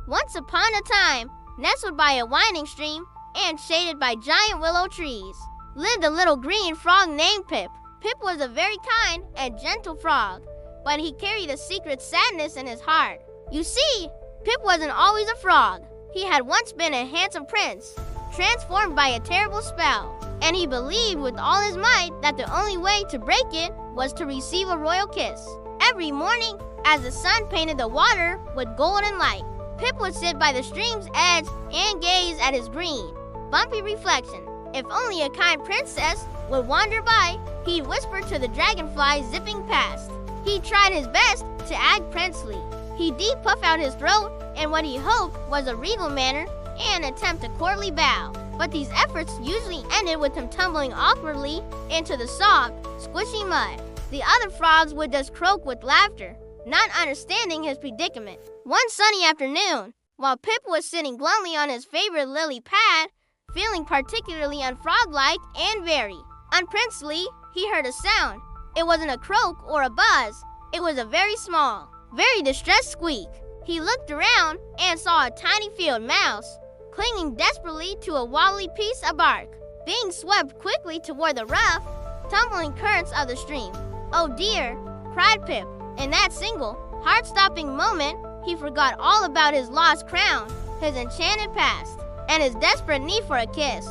Once upon a time, nestled by a winding stream and shaded by giant willow trees, lived a little green frog named Pip. Pip was a very kind and gentle frog, but he carried a secret sadness in his heart. You see, Pip wasn't always a frog. He had once been a handsome prince, transformed by a terrible spell, and he believed with all his might that the only way to break it was to receive a royal kiss. Every morning, as the sun painted the water with golden light, Pip would sit by the stream's edge and gaze at his green, bumpy reflection. If only a kind princess would wander by, he'd whisper to the dragonfly zipping past. He tried his best to act princely. He'd deep puff out his throat in what he hoped was a regal manner and attempt a courtly bow. But these efforts usually ended with him tumbling awkwardly into the soft, squishy mud. The other frogs would just croak with laughter, not understanding his predicament. One sunny afternoon, while Pip was sitting glumly on his favorite lily pad, feeling particularly unfrog-like and very unprincely, he heard a sound. It wasn't a croak or a buzz. It was a very small, very distressed squeak. He looked around and saw a tiny field mouse clinging desperately to a wobbly piece of bark, being swept quickly toward the rough, tumbling currents of the stream. "Oh dear," cried Pip. In that single, heart-stopping moment, he forgot all about his lost crown, his enchanted past, and his desperate need for a kiss.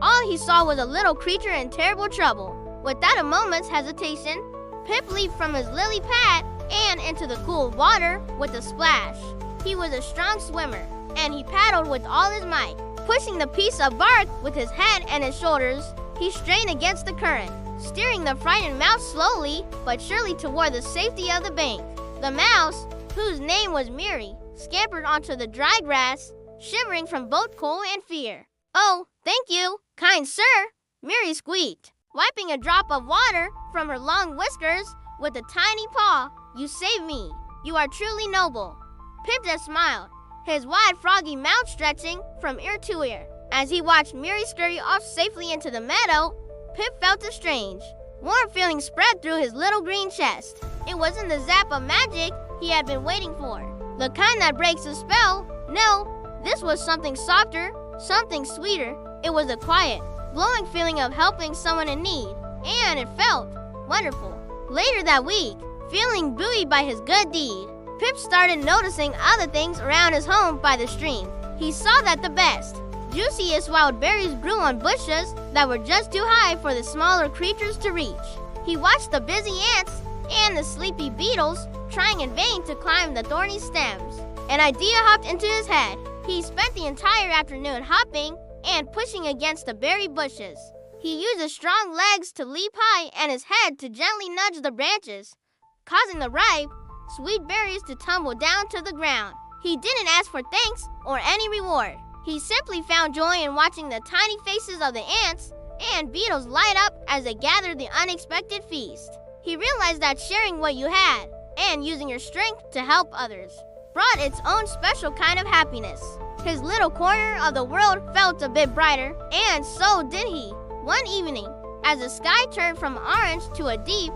All he saw was a little creature in terrible trouble. Without a moment's hesitation, Pip leaped from his lily pad and into the cool water with a splash. He was a strong swimmer, and he paddled with all his might. Pushing the piece of bark with his head and his shoulders, he strained against the current, steering the frightened mouse slowly but surely toward the safety of the bank. The mouse, whose name was Miri, scampered onto the dry grass, shivering from both cold and fear. "Oh, thank you, kind sir," Miri squeaked, wiping a drop of water from her long whiskers with a tiny paw. "You saved me. You are truly noble." Pip just smiled, his wide froggy mouth stretching from ear to ear. As he watched Miri scurry off safely into the meadow, Pip felt a strange, warm feeling spread through his little green chest. It wasn't the zap of magic he had been waiting for, the kind that breaks a spell. No, this was something softer, something sweeter. It was a quiet, glowing feeling of helping someone in need, and it felt wonderful. Later that week, feeling buoyed by his good deed, Pip started noticing other things around his home by the stream. He saw that the best, juiciest wild berries grew on bushes that were just too high for the smaller creatures to reach. He watched the busy ants and the sleepy beetles trying in vain to climb the thorny stems. An idea hopped into his head. He spent the entire afternoon hopping and pushing against the berry bushes. He used his strong legs to leap high and his head to gently nudge the branches, causing the ripe, sweet berries to tumble down to the ground. He didn't ask for thanks or any reward. He simply found joy in watching the tiny faces of the ants and beetles light up as they gathered the unexpected feast. He realized that sharing what you had and using your strength to help others brought its own special kind of happiness. His little corner of the world felt a bit brighter, and so did he. One evening, as the sky turned from orange to a deep,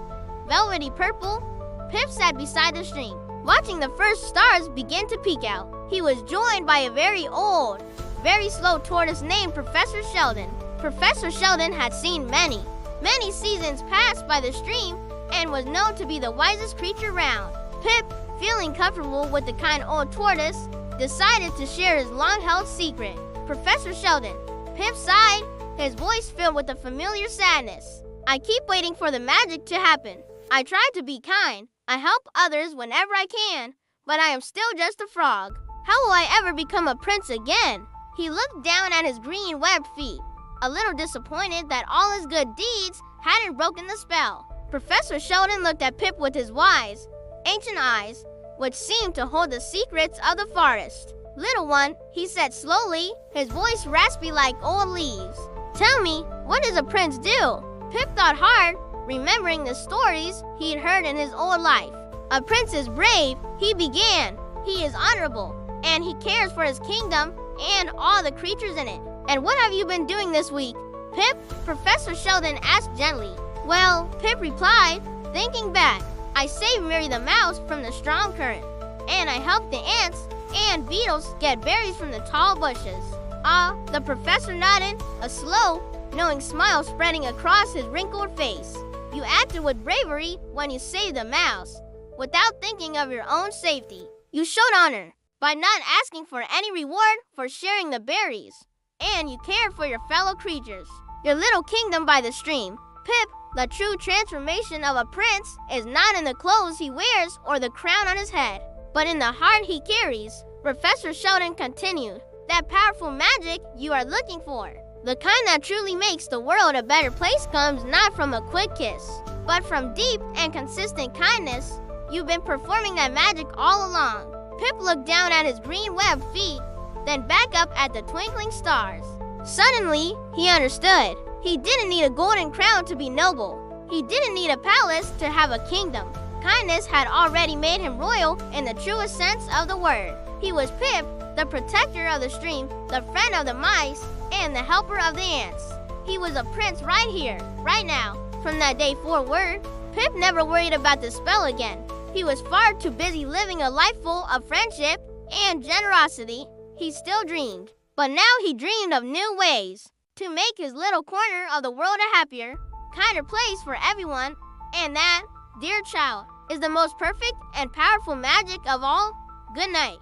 velvety purple, Pip sat beside the stream, watching the first stars begin to peek out. He was joined by a very old, very slow tortoise named Professor Sheldon. Professor Sheldon had seen many seasons pass by the stream and was known to be the wisest creature round. Pip, feeling comfortable with the kind old tortoise, decided to share his long-held secret. "Professor Sheldon," Pip sighed, his voice filled with a familiar sadness. "I keep waiting for the magic to happen. I try to be kind. I help others whenever I can, but I am still just a frog. How will I ever become a prince again?" He looked down at his green webbed feet, a little disappointed that all his good deeds hadn't broken the spell. Professor Sheldon looked at Pip with his wise, ancient eyes, which seemed to hold the secrets of the forest. "Little one," he said slowly, his voice raspy like old leaves. "Tell me, what does a prince do?" Pip thought hard, remembering the stories he'd heard in his old life. "A prince is brave," he began. "He is honorable, and he cares for his kingdom and all the creatures in it." "And what have you been doing this week, Pip?" Professor Sheldon asked gently. "Well," Pip replied, thinking back, "I saved Mary the mouse from the strong current, and I helped the ants and beetles get berries from the tall bushes. The professor nodded, a slow, knowing smile spreading across his wrinkled face. You acted with bravery when you saved the mouse, without thinking of your own safety. You showed honor by not asking for any reward for sharing the berries, and you cared for your fellow creatures. Your little kingdom by the stream. Pip, the true transformation of a prince is not in the clothes he wears or the crown on his head, but in the heart he carries. Professor Sheldon continued, that powerful magic you are looking for, the kind that truly makes the world a better place, comes not from a quick kiss, but from deep and consistent kindness. You've been performing that magic all along. Pip looked down at his green webbed feet, then back up at the twinkling stars. Suddenly, he understood. He didn't need a golden crown to be noble. He didn't need a palace to have a kingdom. Kindness had already made him royal in the truest sense of the word. He was Pip, the protector of the stream, the friend of the mice, and the helper of the ants. He was a prince right here, right now. From that day forward, Pip never worried about the spell again. He was far too busy living a life full of friendship and generosity. He still dreamed, but now he dreamed of new ways to make his little corner of the world a happier, kinder place for everyone. And that, dear child, is the most perfect and powerful magic of all. Good night.